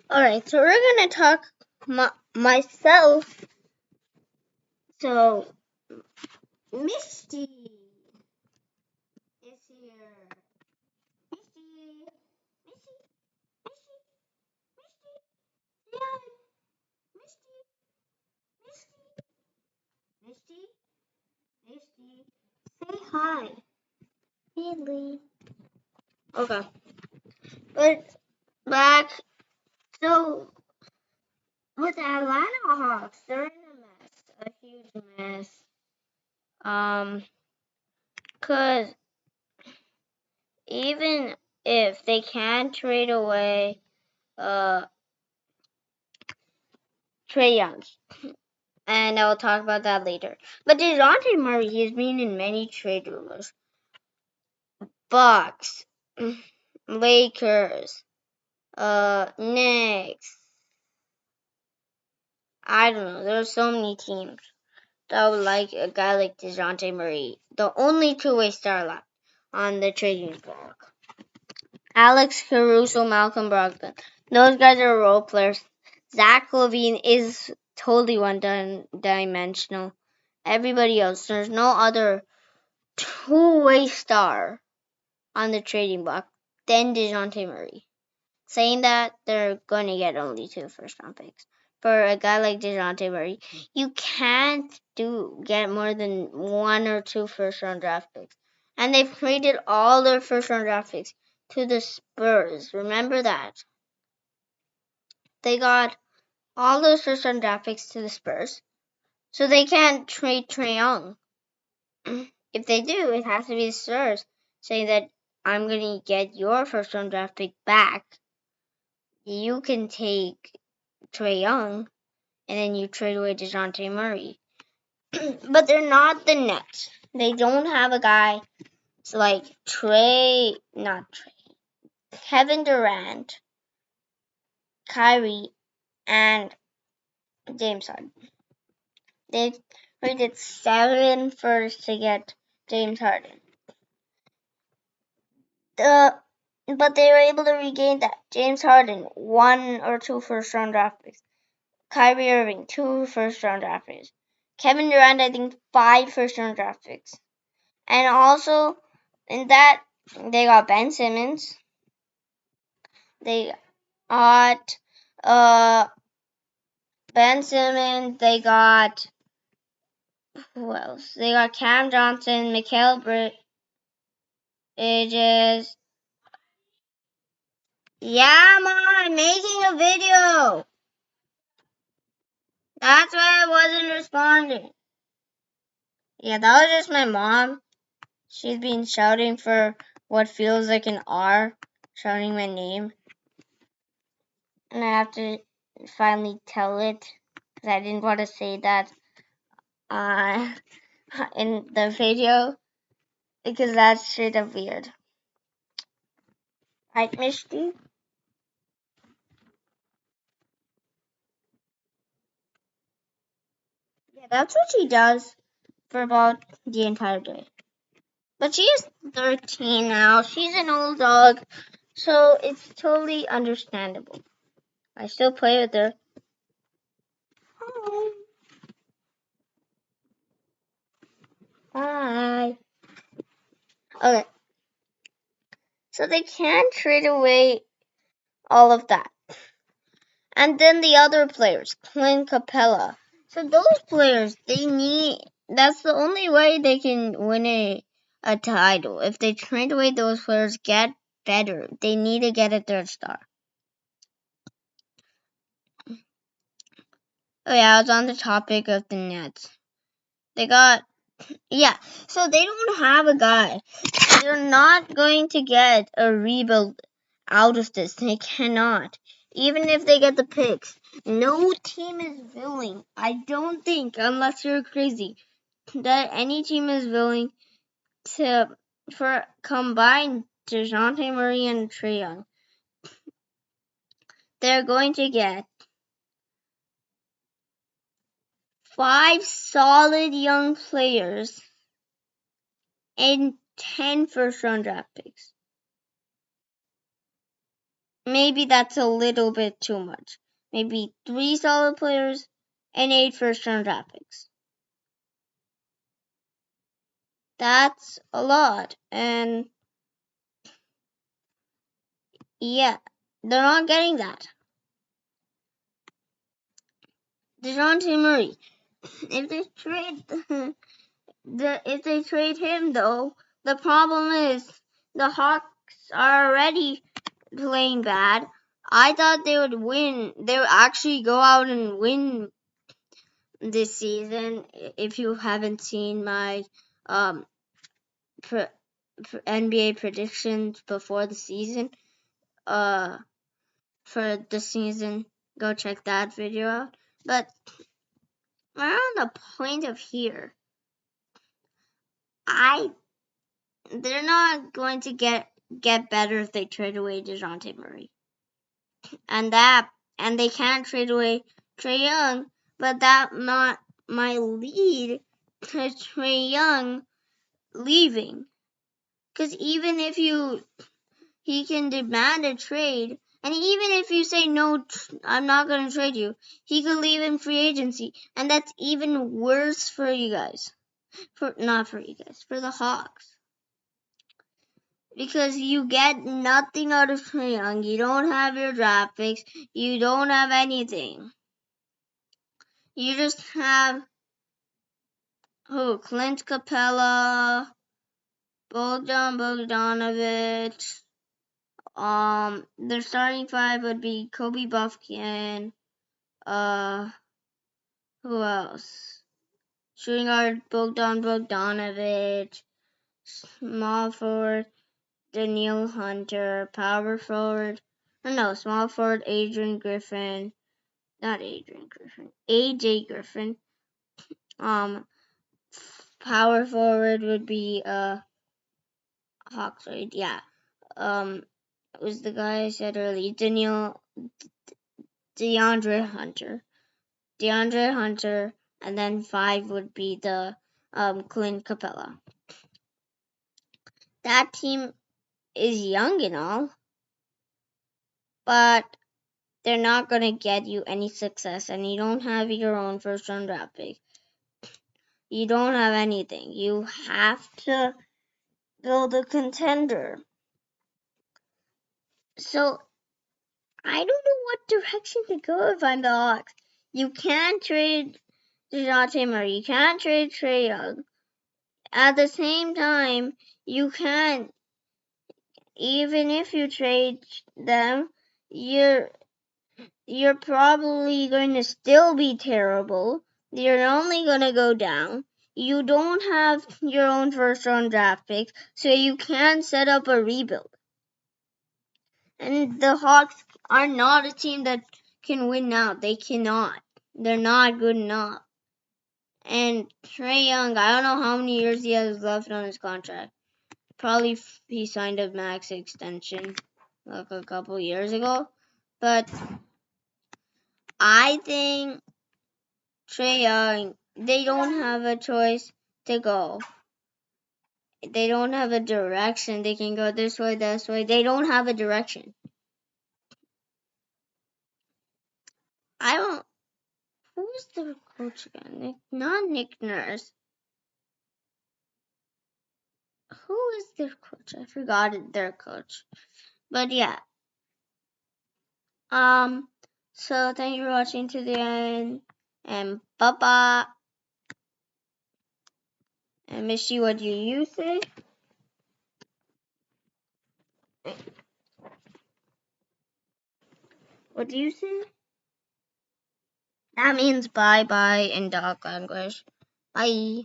Alright, so we're gonna talk myself. So, Misty is here. Misty, Misty, Misty, Misty, yeah, Misty, Misty, Misty, Misty. Say hi. Really? Okay. But back, so with the Atlanta Hawks, they're in a mess, a huge mess. Cause even if they can trade away, Trae Young, and I'll talk about that later. But DeJounte Murray, he's been in many trade rumors. Bucks, Lakers, Knicks. I don't know. There's so many teams that would like a guy like DeJounte Murray, the only two-way star left on the trading block. Alex Caruso, Malcolm Brogdon. Those guys are role players. Zach LaVine is totally one-dimensional. Everybody else, there's no other two-way star on the trading block than DeJounte Murray. Saying that, they're going to get only 2 first-round picks. For a guy like DeJounte Murray, you can't get more than 1 or 2 first-round draft picks. And they've traded all their first-round draft picks to the Spurs. Remember that. They got all those first-round draft picks to the Spurs. So they can't trade Trae Young. If they do, it has to be the Spurs saying that I'm going to get your first-round draft pick back. You can take Trae Young, and then you trade away DeJounte Murray. But they're not the Nets. They don't have a guy like Kevin Durant, Kyrie, and James Harden. They traded 7 firsts to get James Harden. But they were able to regain that. James Harden, 1 or 2 first-round draft picks. Kyrie Irving, 2 first-round draft picks. Kevin Durant, I think 5 first-round draft picks. And also, in that, they got Ben Simmons. They got Ben Simmons. They got who else? They got Cam Johnson, Mikal Bridges. Yeah, Mom, I'm making a video. That's why I wasn't responding. Yeah, that was just my mom. She's been shouting for what feels like an R, shouting my name. And I have to finally tell it, because I didn't want to say that in the video, because that's straight up weird. Right, Misty? Yeah, that's what she does for about the entire day. But she is 13 now. She's an old dog, so it's totally understandable. I still play with her. Hi. Okay. So they can't trade away all of that. And then the other players, Clint Capella. So those players, that's the only way they can win a title. If they trade away those players, get better. They need to get a third star. Oh yeah, I was on the topic of the Nets. So they don't have a guy. They're not going to get a rebuild out of this. They cannot. Even if they get the picks, no team is willing. I don't think, unless you're crazy, that any team is willing for combined DeJounte Murray and Trae Young. They're going to get 5 solid young players and 10 first-round draft picks. maybe that's a little bit too much. Maybe 3 solid players and 8 first-round draft picks. That's a lot. And yeah, they're not getting that. DeJounte Murray, if they trade him though, the problem is the Hawks are already playing bad. I thought they would win. They would actually go out and win this season. If you haven't seen my NBA predictions before the season, for the season, go check that video out. But around the point of here, they're not going to get better if they trade away DeJounte Murray. And they can't trade away Trae Young, but that might lead to Trae Young leaving. Because even if he can demand a trade, and even if you say no, I'm not going to trade you, he could leave in free agency, and that's even worse for you guys. Not for you guys, for the Hawks. Because you get nothing out of Trae Young. You don't have your draft picks. You don't have anything. You just have Clint Capella, Bogdan Bogdanovic. Their starting 5 would be Kobe Buffkin. Who else? Shooting guard Bogdan Bogdanovic. Small forward Daniel Hunter. Small forward Adrian Griffin. Not Adrian Griffin. AJ Griffin. Power forward would be Hawks, right? Yeah. It was the guy I said earlier, DeAndre Hunter, and then 5 would be the Clint Capella. That team is young and all, but they're not gonna get you any success, and you don't have your own first-round draft pick. You don't have anything. You have to build a contender. So I don't know what direction to go if I'm the Hawks. You can't trade DeJounte Murray. You can't trade Trae Young. At the same time, you can't. Even if you trade them, you're probably going to still be terrible. You're only going to go down. You don't have your own first-round draft picks, so you can't set up a rebuild. And the Hawks are not a team that can win now. They cannot. They're not good enough. And Trae Young, I don't know how many years he has left on his contract. Probably he signed a max extension like a couple years ago. But I think Trae Young, they don't have a choice to go. They don't have a direction. They can go this way, this way. They don't have a direction. Who's their coach again? Not Nick Nurse. Who is their coach? I forgot their coach. But yeah. So thank you for watching to the end. And bye-bye. And Mishy, what do you say? What do you say? That means bye-bye in dog language. Bye.